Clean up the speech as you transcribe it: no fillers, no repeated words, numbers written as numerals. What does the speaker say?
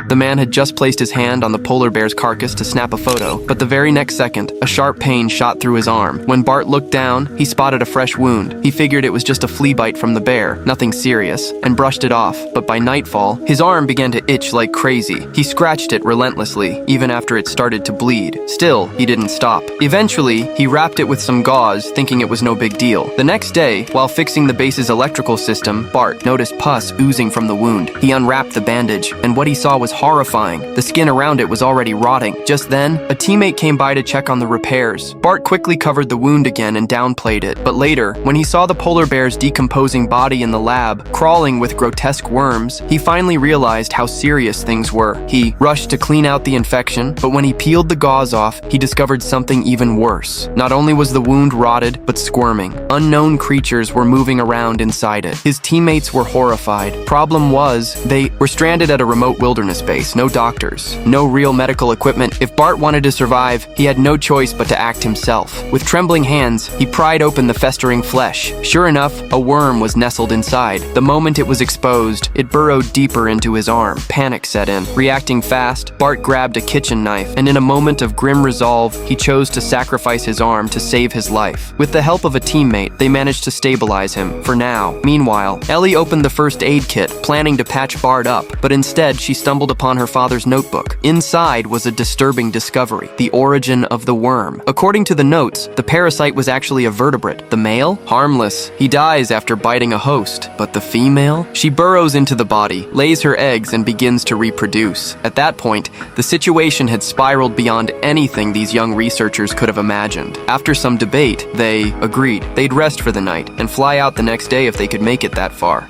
The man had just placed his hand on the polar bear's carcass to snap a photo, but the very next second, a sharp pain shot through his arm. When Bart looked down, he spotted a fresh wound. He figured it was just a flea bite from the bear, nothing serious, and brushed it off. But by nightfall, his arm began to itch like crazy. He scratched it relentlessly, even after it started to bleed. Still, he didn't stop. Eventually, he wrapped it with some gauze, thinking it was no big deal. The next day, while fixing the base's electrical system, Bart noticed pus oozing from the wound. He unwrapped the bandage, and what he saw was horrifying. The skin around it was already rotting. Just then, a teammate came by to check on the repairs. Bart quickly covered the wound again and downplayed it. But later, when he saw the polar bear's decomposing body in the lab, crawling with grotesque worms, he finally realized how serious things were. He rushed to clean out the infection, but when he peeled the gauze off, he discovered something even worse. Not only was the wound rotted, but squirming. Unknown creatures were moving around inside it. His teammates were horrified. Problem was, they were stranded at a remote wilderness base. No doctors, no real medical equipment. If Bart wanted to survive, he had no choice but to act himself. With trembling hands, he pried open the festering flesh. Sure enough, a worm was nestled inside. The moment it was exposed, it burrowed deeper into his arm. Panic set in. Reacting fast, Bart grabbed a kitchen knife, and in a moment of grim resolve, he chose to sacrifice his arm to save his life. With the help of a teammate, they managed to stabilize him, for now. Meanwhile, Ellie opened the first aid kit, planning to patch Bart up, but instead she stumbled upon her father's notebook. Inside was a disturbing discovery: the origin of the worm. According to the notes, the parasite was actually a vertebrate. The male? Harmless. He dies after biting a host. But the female? She burrows into the body, lays her eggs, and begins to reproduce. At that point, the situation had spiraled beyond anything these young researchers could have imagined. After some debate, they agreed they'd rest for the night and fly out the next day if they could make it that far.